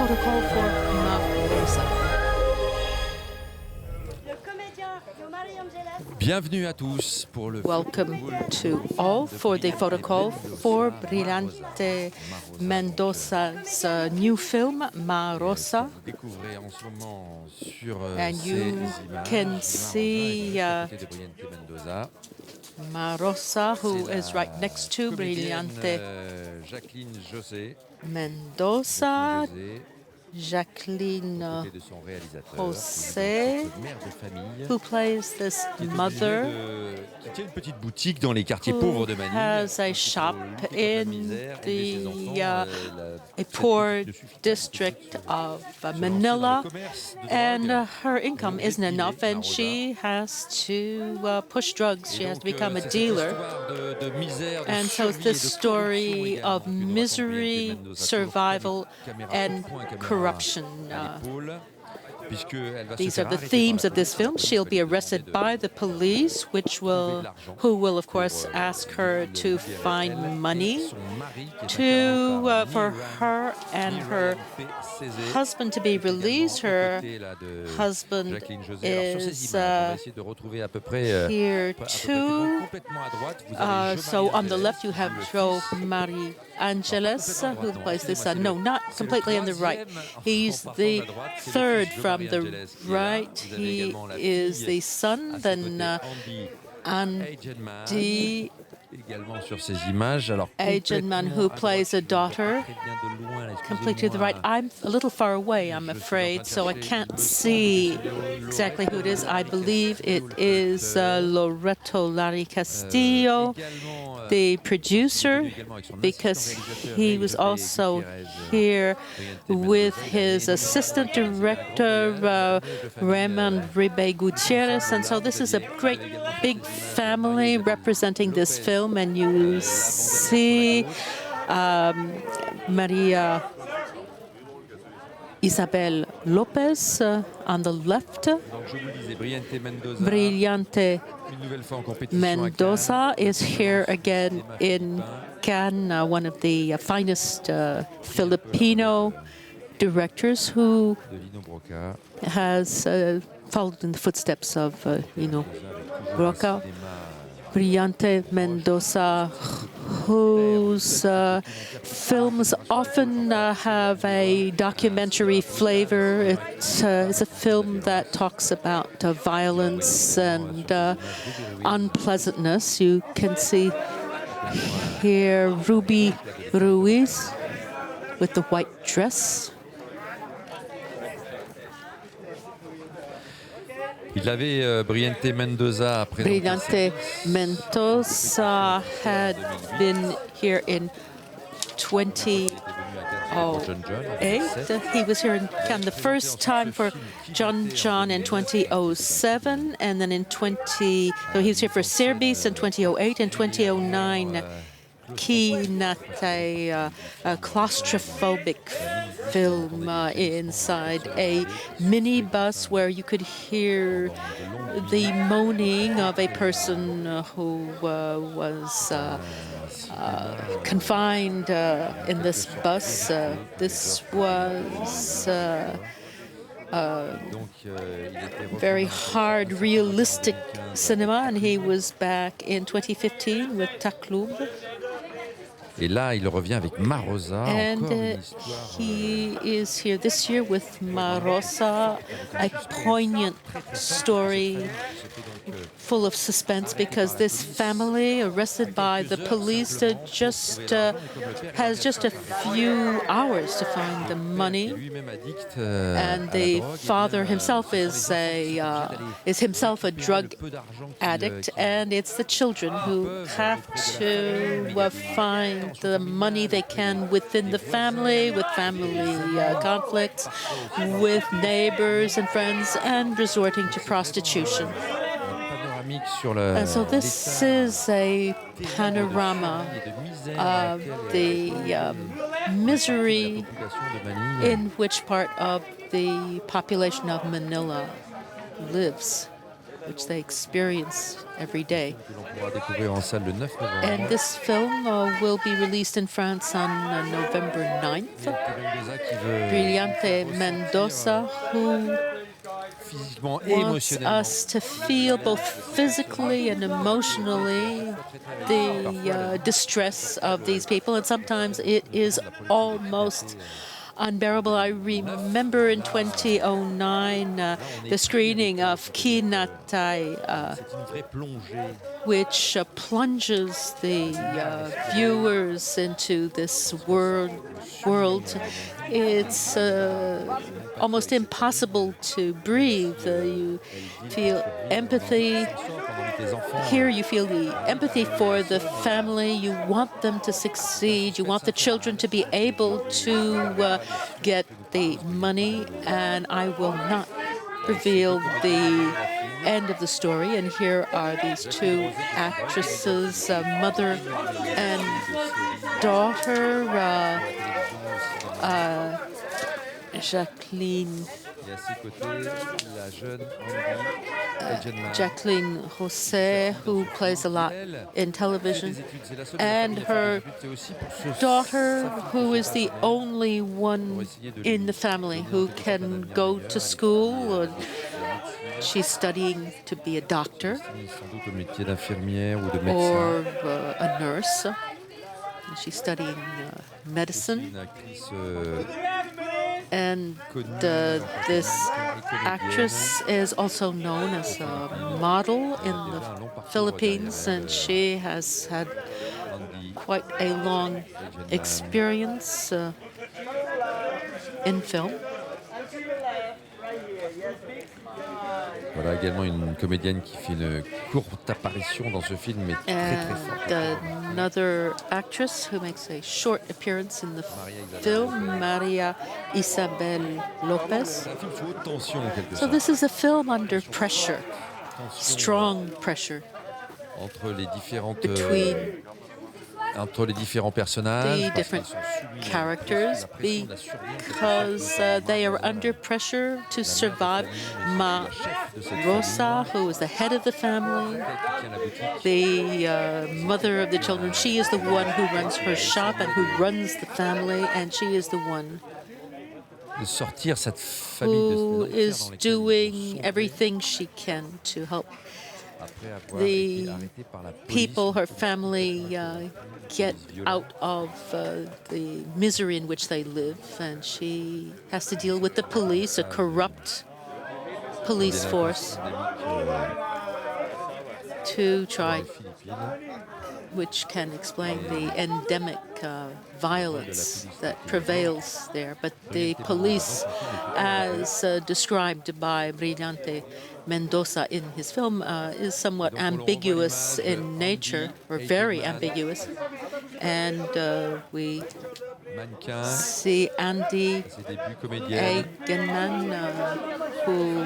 Photocall for ROSA. Bienvenue à tous pour le Welcome to all for the Photocall for Brillante Mendoza's new film, ROSA. découvrez en ce moment sur And you can see Mendoza. ROSA, who is right next to Brillante Jaclyn, José. Mendoza, Jaclyn, De son réalisateur, José, mère de famille, who plays this mother qui tient une petite boutique dans les quartiers who pauvres de Manille. has a shop in the a poor district of Manila, and her income isn't enough, and she has to push drugs. She has to become a dealer. And so it's this story of misery, survival, and corruption. These are the themes of this film. She'll be arrested by the police, who will, of course, ask her to find money for her and her husband to be released. Her husband is here too. So on the left you have Jomari who plays this son. No, not completely on the right. He's the third from the right. He is the son. Then Andi, Eigenmann, who plays a daughter, completely to the right. I'm a little far away, I'm afraid, so I can't see exactly who it is. I believe it is Loreto Castillo, the producer, because he was also here with his assistant director, Raymund Gutierrez. And so this is a great big family representing this film, and you see Maria Isabel Lopez on the left. Brillante Mendoza is here again in Cannes, one of the finest Filipino directors who has followed in the footsteps of Broca. Brillante Mendoza, whose films often have a documentary flavor. It's a film that talks about violence and unpleasantness. You can see here Ruiz with the white dress. Brillante Mendoza had been here in 2008. He was here in Cannes the first time for John in 2007, and then so he was here for Cerbis in 2008. In 2009, a claustrophobic film inside a minibus where you could hear the moaning of a person who was confined in this bus. This was very hard, realistic cinema, and he was back in 2015 with Taklub. Et là, il revient avec ROSA. And he is here this year with ROSA, a poignant story full of suspense, because this family arrested by the police has just a few hours to find the money. And the father himself is himself a drug addict, and it's the children who have to find the money they can within the family, with family conflicts, with neighbors and friends, and resorting to prostitution. And so this is a panorama of the misery in which part of the population of Manila lives. which they experience every day. Que l'on pourra découvrir en salle le 9 And novembre. this film will be released in France on November 9th. Mendoza qui veut Brillante Mendoza, who physiquement et wants émotionnellement us to feel both physically and emotionally the distress of these people, and sometimes it is almost unbearable. I remember in 2009 the screening of Kinatai, c'est une vraie plongée which plunges the viewers into this world. It's almost impossible to breathe. You feel empathy. Here you feel the empathy for the family. You want them to succeed. You want the children to be able to get the money. And I will not reveal the end of the story. And here are these two actresses, mother and daughter, Jaclyn. et à ses côtés la jeune Andi Eigenmann. Jaclyn José, who plays a lot in television, and her daughter, who is the only one in the family who can go to school. She's studying to be a doctor Sans doute au métier d'infirmière ou de or médecin. a nurse. She's studying medicine. Une actrice And this actress is also known as a model in the Philippines, and she has had quite a long experience in film. Voilà également une comédienne qui fait une courte apparition dans ce film, mais très très forte. And another actress who makes a short appearance in the film, Maria Isabel Lopez. C'est un film sous haute tension en quelque So sorte. this is a film under pressure, strong pressure Entre les différentes between entre les différents personnages, the parce different qu'ils sont soumis characters, à la pression de la survie, because they are under pressure to survive. Rosa, who is the head of the family, the mother of the children, she is the one who runs her shop and who runs the family, and she is the one de sortir cette famille de who l'enfer is dans lequel ils doing sont everything she can to help après avoir the été arrêtés par la police. people, her family, get out of the misery in which they live, and she has to deal with the police, a corrupt police force, to try, which can explain the endemic violence that prevails there. But the police, as described by Brillante Mendoza in his film, is somewhat ambiguous in nature, or very ambiguous. And we see Andi Ses débuts comédiens. Eigenmann, who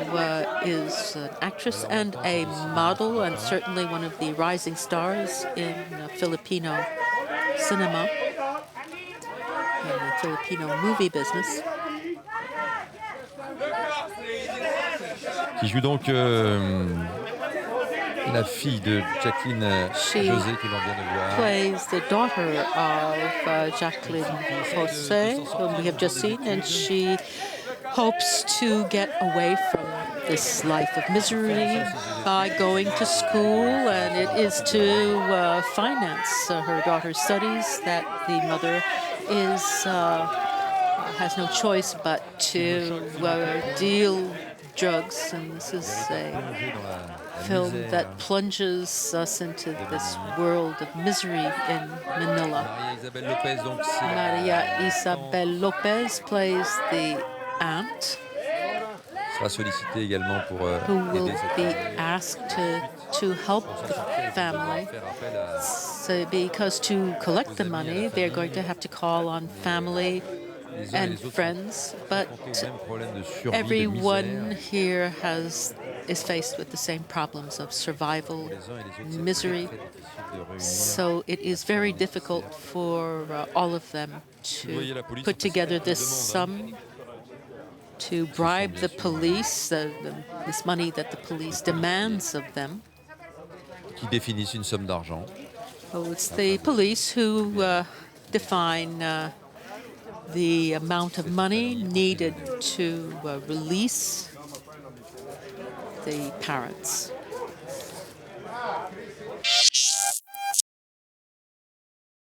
is an actress and a model, and certainly one of the rising stars in Filipino cinema, in the Filipino movie business. Qui joue donc la fille de Jaclyn, She José, que l'on vient de voir. plays the daughter of Jaclyn José, whom we have just seen, and she hopes to get away from this life of misery by going to school, and it is to finance her daughter's studies that the mother is has no choice but to deal drugs, and this is a film that plunges us into this world of misery in Manila. Isabel Lopez, donc c'est Maria Isabel Lopez plays the aunt, sera sollicitée également pour who will aider cette be famille. asked to help the family. Faire appel à So because to collect the money, they're going to have to call on family les uns et and les autres friends, but confrontés au même problème de survie, de everyone misère. here is faced with the same problems of survival, Les uns et les autres, c'est misery. très, très difficile de réunir. So it is very difficult for all of them voyez to la police put together this demande, sum to bribe the police, this money that the police demands of them. Qui définissent une somme d'argent. Oh, it's the police who define the amount of money needed to release the parents.